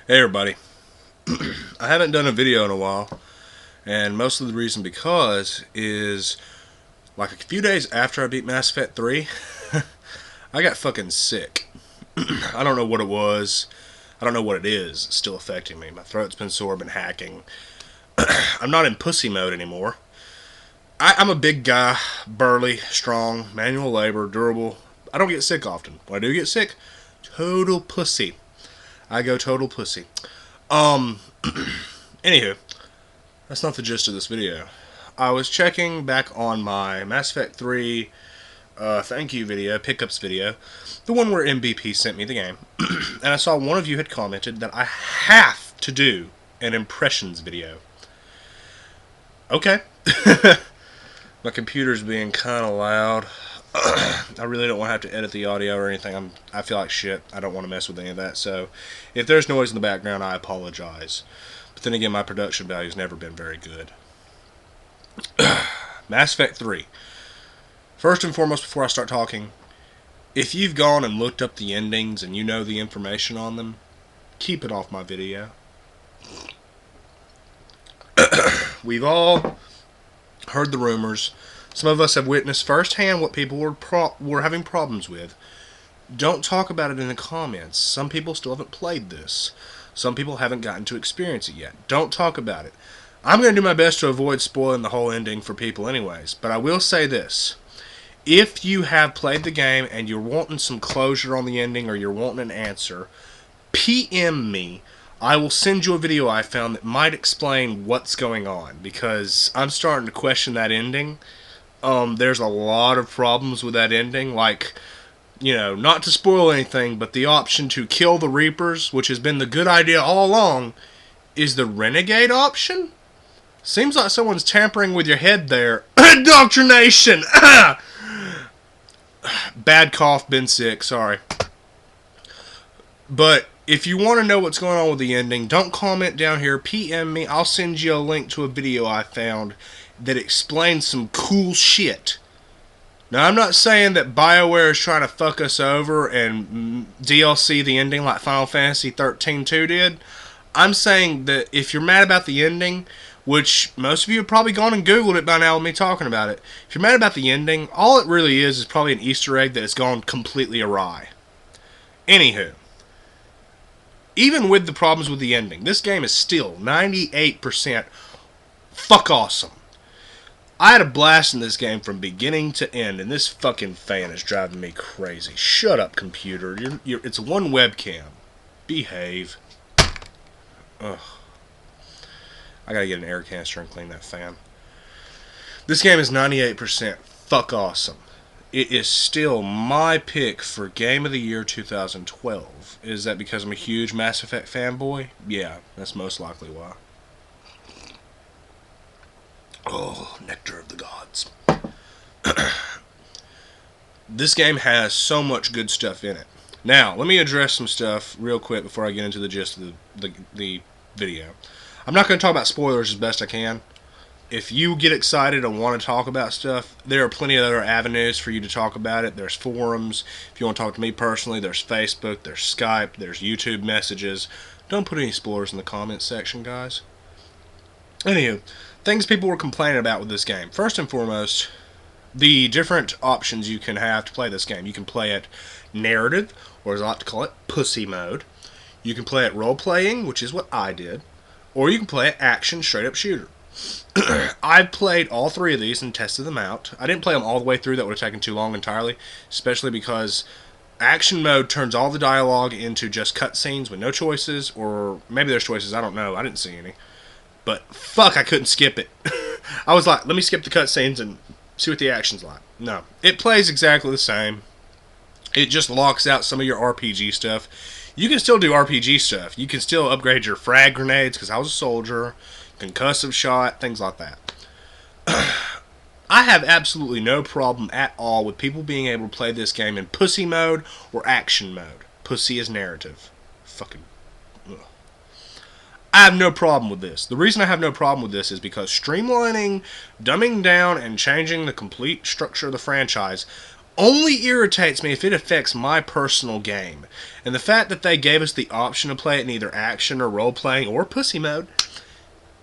Hey everybody, I haven't done a video in a while, and most of the reason because is like a few days after I beat Mass Effect 3, I got fucking sick. I don't know what it was. I don't know what it is. It's still affecting me. My throat's been sore, been hacking. I'm not in pussy mode anymore. I'm a big guy, burly, strong, manual labor, durable. I don't get sick often. When I do get sick, total pussy. I go total pussy. Um, Anywho, that's not the gist of this video. I was checking back on my Mass Effect 3 thank you video, pickups video, the one where MVP sent me the game, and I saw one of you had commented that I have to do an impressions video. Okay. My computer's being kind of loud. I really don't want to have to edit the audio or anything. I feel like shit. I don't want to mess with any of that. So, if there's noise in the background, I apologize. But then again, my production value's never been very good. Mass Effect 3. First and foremost, before I start talking, if you've gone and looked up the endings and you know the information on them, keep it off my video. We've all heard the rumors. Some of us have witnessed firsthand what people were having problems with. Don't talk about it in the comments. Some people still haven't played this. Some people haven't gotten to experience it yet. Don't talk about it. I'm going to do my best to avoid spoiling the whole ending for people anyways. But I will say this. If you have played the game and you're wanting some closure on the ending or you're wanting an answer, PM me. I will send you a video I found that might explain what's going on. Because I'm starting to question that ending. There's a lot of problems with that ending. Like, you know, not to spoil anything, but the option to kill the Reapers, which has been the good idea all along, is the Renegade option? Seems like someone's tampering with your head there. Indoctrination! Bad cough, been sick, sorry. But if you want to know what's going on with the ending, don't comment down here, PM me. I'll send you a link to a video I found that explains some cool shit. Now, I'm not saying that BioWare is trying to fuck us over and DLC the ending like Final Fantasy 13-2 did. I'm saying that if you're mad about the ending, which most of you have probably gone and Googled it by now with me talking about it, if you're mad about the ending, all it really is probably an Easter egg that has gone completely awry. Anywho, even with the problems with the ending, this game is still 98% fuck awesome. I had a blast in this game from beginning to end, and this fucking fan is driving me crazy. Shut up, computer. It's one webcam. Behave. Ugh. I gotta get an air canister and clean that fan. This game is 98% fuck awesome. It is still my pick for Game of the Year 2012. Is that because I'm a huge Mass Effect fanboy? Yeah, that's most likely why. Oh, nectar of the gods. This game has so much good stuff in it. Now, let me address some stuff real quick before I get into the gist of the video. I'm not going to talk about spoilers as best I can. If you get excited and want to talk about stuff, there are plenty of other avenues for you to talk about it. There's forums. If you want to talk to me personally, there's Facebook, there's Skype, there's YouTube messages. Don't put any spoilers in the comments section, guys. Anywho, things people were complaining about with this game. First and foremost, the different options you can have to play this game. You can play it narrative, or as I like to call it, pussy mode. You can play it role-playing, which is what I did. Or you can play it action, straight-up shooter. I've played all three of these and tested them out. I didn't play them all the way through. That would have taken too long entirely, especially because action mode turns all the dialogue into just cutscenes with no choices, or maybe there's choices, I don't know. I didn't see any. But fuck, I couldn't skip it. I was like, let me skip the cutscenes and see what the action's like. No, it plays exactly the same. It just locks out some of your RPG stuff. You can still do RPG stuff. You can still upgrade your frag grenades, because I was a soldier, concussive shot, things like that. I have absolutely no problem at all with people being able to play this game in pussy mode or action mode. Pussy is narrative. Fucking ugh. I have no problem with this. The reason I have no problem with this is because streamlining, dumbing down, and changing the complete structure of the franchise only irritates me if it affects my personal game. And the fact that they gave us the option to play it in either action or role-playing or pussy mode,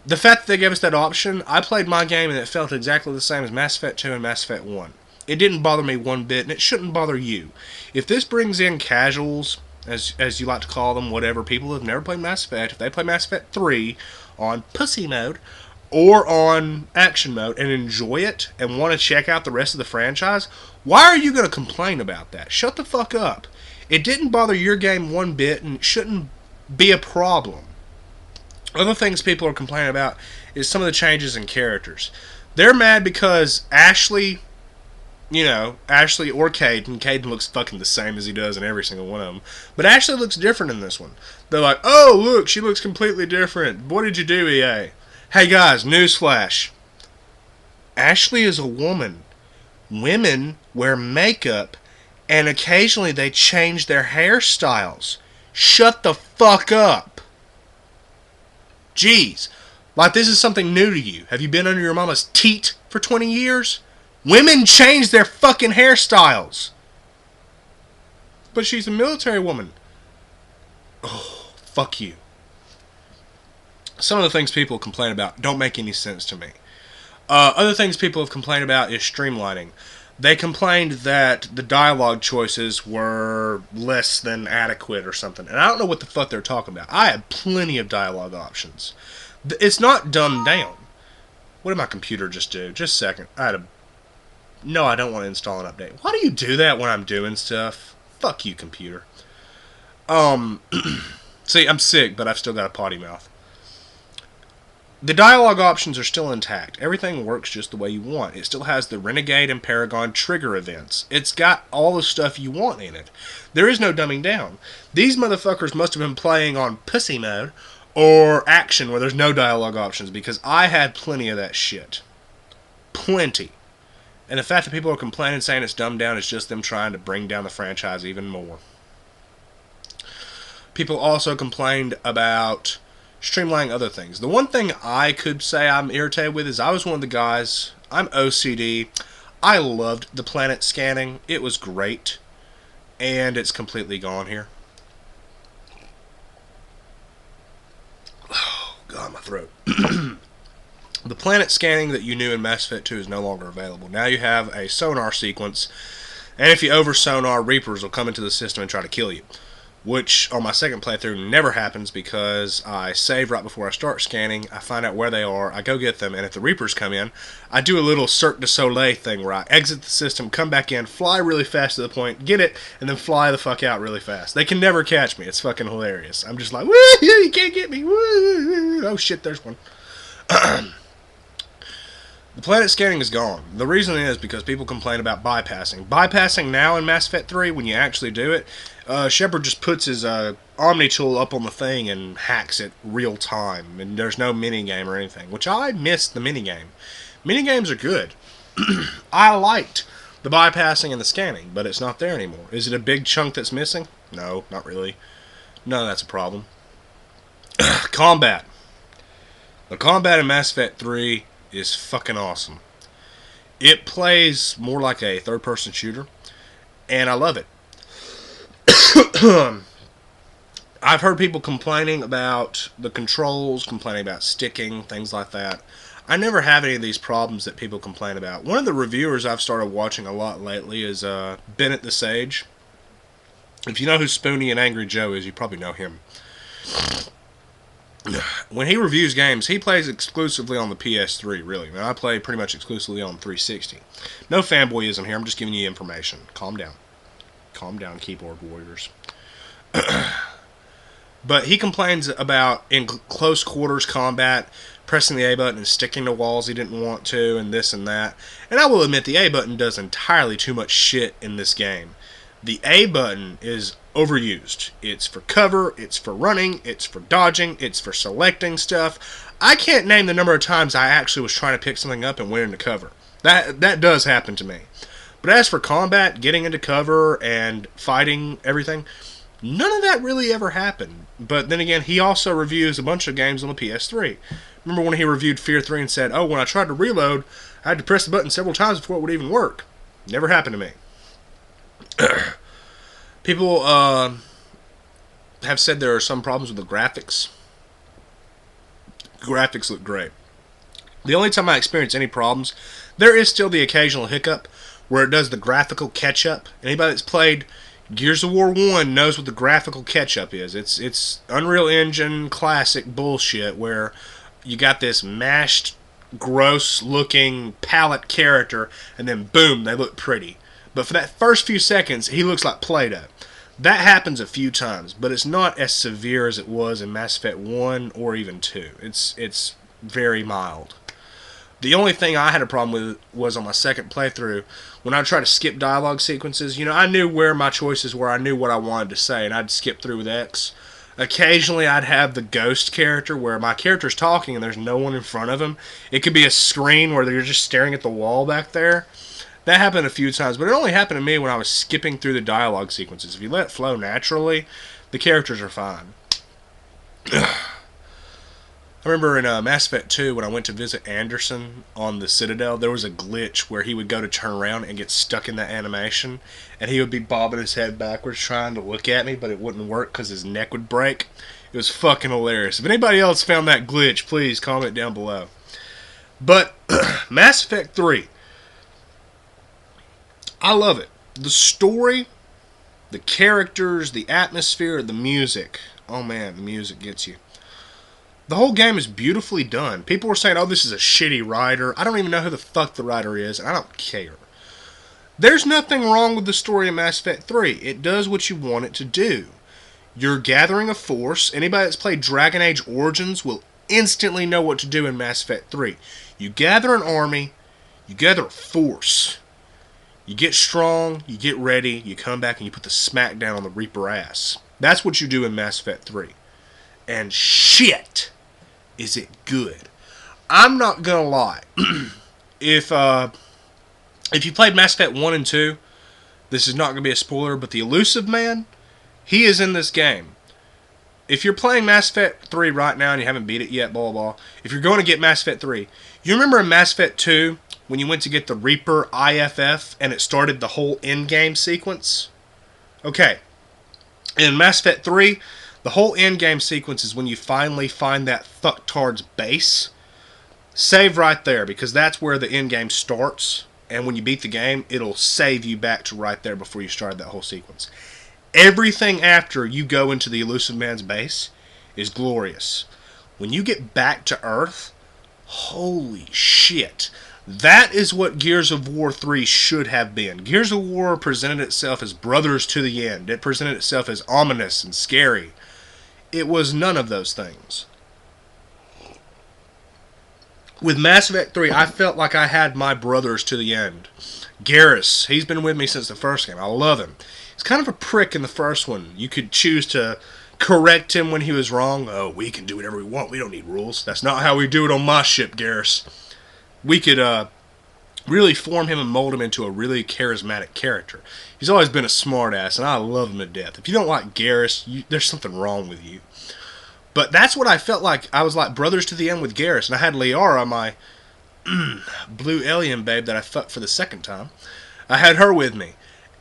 the fact that they gave us that option, I played my game and it felt exactly the same as Mass Effect 2 and Mass Effect 1. It didn't bother me one bit, and it shouldn't bother you. If this brings in casuals, as you like to call them, whatever, people who have never played Mass Effect, if they play Mass Effect 3 on pussy mode or on action mode and enjoy it and want to check out the rest of the franchise, why are you going to complain about that? Shut the fuck up. It didn't bother your game one bit, and it shouldn't be a problem. Other things people are complaining about is some of the changes in characters. They're mad because Ashley or Caden looks fucking the same as he does in every single one of them. But Ashley looks different in this one. They're like, oh, look, she looks completely different. What did you do, EA? Hey, guys, newsflash. Ashley is a woman. Women wear makeup, and occasionally they change their hairstyles. Shut the fuck up. Jeez, like this is something new to you. Have you been under your mama's teat for 20 years? Women change their fucking hairstyles. But she's a military woman. Oh, fuck you. Some of the things people complain about don't make any sense to me. Other things people have complained about is streamlining. They complained that the dialogue choices were less than adequate or something. And I don't know what the fuck they're talking about. I have plenty of dialogue options. It's not dumbed down. What did my computer just do? Just a second. No, I don't want to install an update. Why do you do that when I'm doing stuff? Fuck you, computer. See, I'm sick, but I've still got a potty mouth. The dialogue options are still intact. Everything works just the way you want. It still has the Renegade and Paragon trigger events. It's got all the stuff you want in it. There is no dumbing down. These motherfuckers must have been playing on pussy mode or action where there's no dialogue options, because I had plenty of that shit. Plenty. And the fact that people are complaining saying it's dumbed down is just them trying to bring down the franchise even more. People also complained about streamlining other things. The one thing I could say I'm irritated with is I was one of the guys, I'm OCD, I loved the planet scanning, it was great, and it's completely gone here. Oh god, my throat. The planet scanning that you knew in Mass Effect 2 is no longer available. Now you have a sonar sequence, and if you over sonar, Reapers will come into the system and try to kill you. Which, on my second playthrough, never happens because I save right before I start scanning, I find out where they are, I go get them, and if the Reapers come in, I do a little Cirque du Soleil thing where I exit the system, come back in, fly really fast to the point, get it, and then fly the fuck out really fast. They can never catch me. It's fucking hilarious. I'm just like, woo, you can't get me. Woo. Oh shit, there's one. The planet scanning is gone. The reason is because people complain about bypassing. Bypassing now in Mass Effect 3, when you actually do it, Shepard just puts his Omni tool up on the thing and hacks it real time. And there's no minigame or anything, which I missed the minigame. Minigames are good. I liked the bypassing and the scanning, but it's not there anymore. Is it a big chunk that's missing? No, not really. No, that's a problem. Combat. The combat in Mass Effect 3 is fucking awesome. It plays more like a third-person shooter, and I love it. I've heard people complaining about the controls, complaining about sticking, things like that. I never have any of these problems that people complain about. One of the reviewers I've started watching a lot lately is Bennett the Sage. If you know who Spoonie and Angry Joe is, you probably know him. When he reviews games, he plays exclusively on the PS3, really. And I play pretty much exclusively on 360. No fanboyism here, I'm just giving you information. Calm down. Calm down, keyboard warriors. But he complains about, in close quarters combat, pressing the A button and sticking to walls he didn't want to, and this and that. And I will admit, the A button does entirely too much shit in this game. The A button is overused. It's for cover, it's for running, it's for dodging, it's for selecting stuff. I can't name the number of times I actually was trying to pick something up and went into cover. That does happen to me. But as for combat, getting into cover and fighting everything, none of that really ever happened. But then again, he also reviews a bunch of games on the PS3. Remember when he reviewed Fear 3 and said, oh, when I tried to reload, I had to press the button several times before it would even work. Never happened to me. People have said there are some problems with the graphics. Graphics look great. The only time I experience any problems, there is still the occasional hiccup where it does the graphical catch-up. Anybody that's played Gears of War 1 knows what the graphical catch-up is. It's Unreal Engine classic bullshit where you got this mashed, gross-looking palette character, and then boom, they look pretty. But for that first few seconds, he looks like Play-Doh. That happens a few times, but it's not as severe as it was in Mass Effect 1 or even 2. It's very mild. The only thing I had a problem with was on my second playthrough, when I tried to skip dialogue sequences. You know, I knew where my choices were, I knew what I wanted to say, and I'd skip through with X. Occasionally I'd have the ghost character where my character's talking and there's no one in front of him. It could be a screen where you're just staring at the wall back there. That happened a few times, but it only happened to me when I was skipping through the dialogue sequences. If you let it flow naturally, the characters are fine. I remember in Mass Effect 2 when I went to visit Anderson on the Citadel, there was a glitch where he would go to turn around and get stuck in that animation, and he would be bobbing his head backwards trying to look at me, but it wouldn't work because his neck would break. It was fucking hilarious. If anybody else found that glitch, please comment down below. But Mass Effect 3, I love it. The story, the characters, the atmosphere, the music. Oh man, the music gets you. The whole game is beautifully done. People were saying, oh, this is a shitty writer. I don't even know who the fuck the writer is, and I don't care. There's nothing wrong with the story of Mass Effect 3. It does what you want it to do. You're gathering a force. Anybody that's played Dragon Age Origins will instantly know what to do in Mass Effect 3. You gather an army. You gather a force. You get strong. You get ready. You come back and you put the smack down on the Reaper ass. That's what you do in Mass Effect 3. And shit, is it good. I'm not gonna lie. If you played Mass Effect 1 and 2, this is not gonna be a spoiler, but the Elusive Man, he is in this game. If you're playing Mass Effect 3 right now and you haven't beat it yet, blah blah blah, if you're going to get Mass Effect 3, you remember in Mass Effect 2 when you went to get the Reaper IFF and it started the whole endgame sequence? Okay. In Mass Effect 3, the whole endgame sequence is when you finally find that fucktard's base. Save right there, because that's where the endgame starts. And when you beat the game, it'll save you back to right there before you started that whole sequence. Everything after you go into the Elusive Man's base is glorious. When you get back to Earth, holy shit. That is what Gears of War 3 should have been. Gears of War presented itself as brothers to the end. It presented itself as ominous and scary. It was none of those things. With Mass Effect 3, I felt like I had my brothers to the end. Garrus, he's been with me since the first game. I love him. He's kind of a prick in the first one. You could choose to correct him when he was wrong. Oh, we can do whatever we want. We don't need rules. That's not how we do it on my ship, Garrus. We could really form him and mold him into a really charismatic character. He's always been a smartass, and I love him to death. If you don't like Garrus, there's something wrong with you. But that's what I felt like. I was like brothers to the end with Garrus, and I had Liara, my blue alien babe that I fucked for the second time. I had her with me,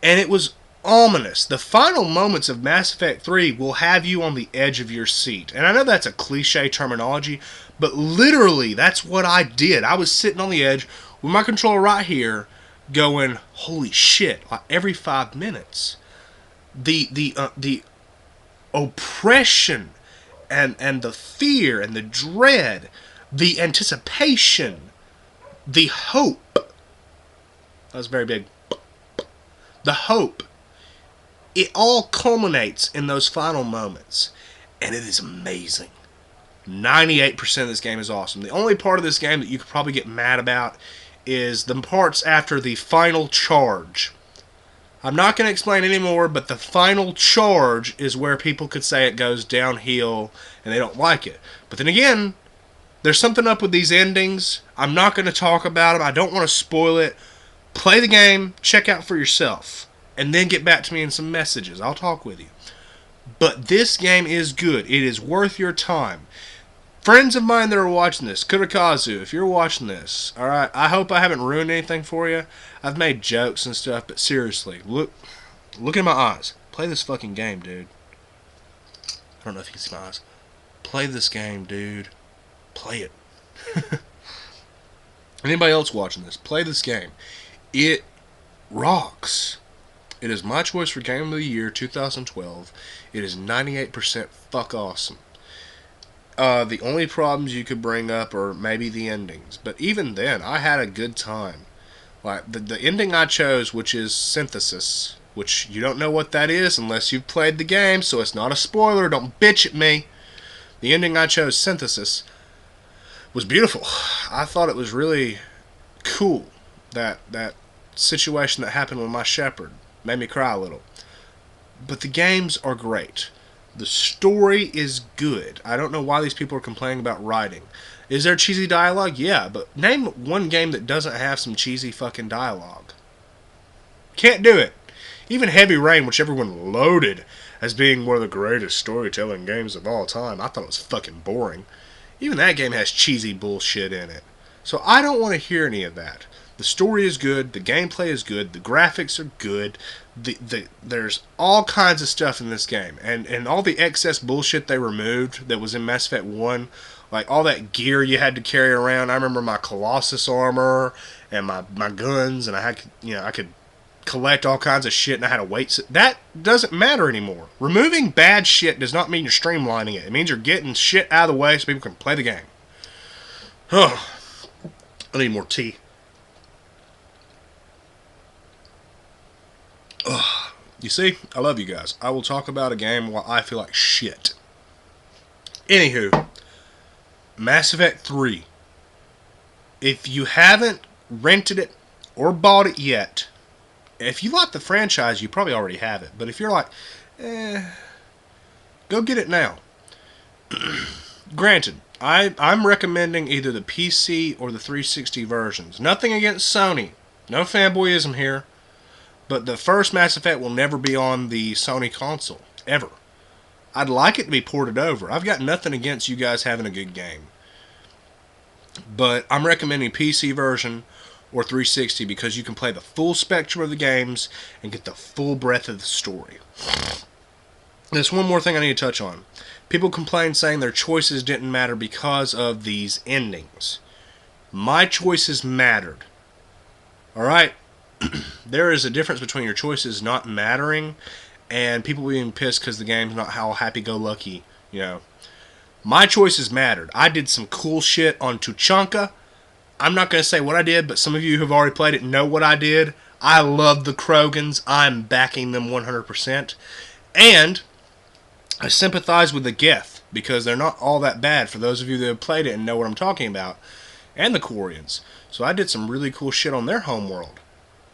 and it was ominous. The final moments of Mass Effect 3 will have you on the edge of your seat. And I know that's a cliche terminology, but literally that's what I did. I was sitting on the edge with my controller right here going, holy shit, like every 5 minutes. The oppression and the fear and the dread, the anticipation, the hope. That was very big. The hope. It all culminates in those final moments. And it is amazing. 98% of this game is awesome. The only part of this game that you could probably get mad about is the parts after the final charge. I'm not going to explain anymore, but the final charge is where people could say it goes downhill and they don't like it. But then again, there's something up with these endings. I'm not going to talk about them. I don't want to spoil it. Play the game, check out for yourself, and then get back to me in some messages. I'll talk with you. But this game is good. It is worth your time. Friends of mine that are watching this, Kurikazu, if you're watching this, alright, I hope I haven't ruined anything for you. I've made jokes and stuff, but seriously, look Look in my eyes. Play this fucking game, dude. I don't know if you can see my eyes. Play this game, dude. Play it. Anybody else watching this, play this game. It rocks. It is my choice for Game of the Year 2012. It is 98% fuck awesome. The only problems you could bring up are maybe the endings. But even then, I had a good time. Like, the ending I chose, which is Synthesis, which you don't know what that is unless you've played the game, so it's not a spoiler. Don't bitch at me. The ending I chose, Synthesis, was beautiful. I thought it was really cool. That situation that happened with my shepherd made me cry a little. But the games are great. The story is good. I don't know why these people are complaining about writing. Is there cheesy dialogue? Yeah, but name one game that doesn't have some cheesy fucking dialogue. Can't do it. Even Heavy Rain, which everyone loaded as being one of the greatest storytelling games of all time, I thought it was fucking boring. Even that game has cheesy bullshit in it. So I don't want to hear any of that. The story is good, the gameplay is good, the graphics are good, there's all kinds of stuff in this game. And all the excess bullshit they removed that was in Mass Effect 1, like all that gear you had to carry around. I remember my Colossus armor and my guns, and I could collect all kinds of shit, and I had to wait. That doesn't matter anymore. Removing bad shit does not mean you're streamlining it. It means you're getting shit out of the way so people can play the game. Oh, I need more tea. Ugh. You see, I love you guys. I will talk about a game while I feel like shit. Anywho, Mass Effect 3. If you haven't rented it or bought it yet, if you like the franchise, you probably already have it. But if you're like, go get it now. Granted, I'm recommending either the PC or the 360 versions. Nothing against Sony. No fanboyism here. But the first Mass Effect will never be on the Sony console. Ever. I'd like it to be ported over. I've got nothing against you guys having a good game. But I'm recommending PC version or 360 because you can play the full spectrum of the games and get the full breadth of the story. There's one more thing I need to touch on. People complain saying their choices didn't matter because of these endings. My choices mattered. Alright? There is a difference between your choices not mattering and people being pissed because the game's not how happy-go-lucky, you know. My choices mattered. I did some cool shit on Tuchanka. I'm not going to say what I did, but some of you who have already played it know what I did. I love the Krogans. I'm backing them 100%. And I sympathize with the Geth because they're not all that bad for those of you that have played it and know what I'm talking about. And the Quarians. So I did some really cool shit on their homeworld.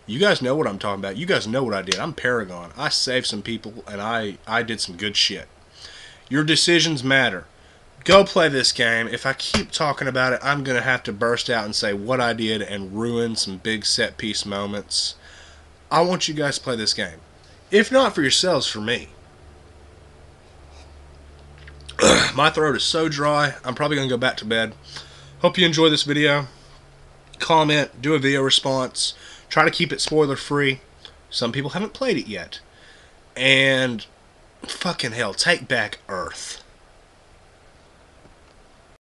You guys know what I'm talking about. You guys know what I did. I'm Paragon. I saved some people, and I did some good shit. Your decisions matter. Go play this game. If I keep talking about it, I'm going to have to burst out and say what I did and ruin some big set-piece moments. I want you guys to play this game. If not for yourselves, for me. My throat is so dry, I'm probably going to go back to bed. Hope you enjoy this video. Comment, do a video response. Try to keep it spoiler-free. Some people haven't played it yet. And fucking hell, take back Earth.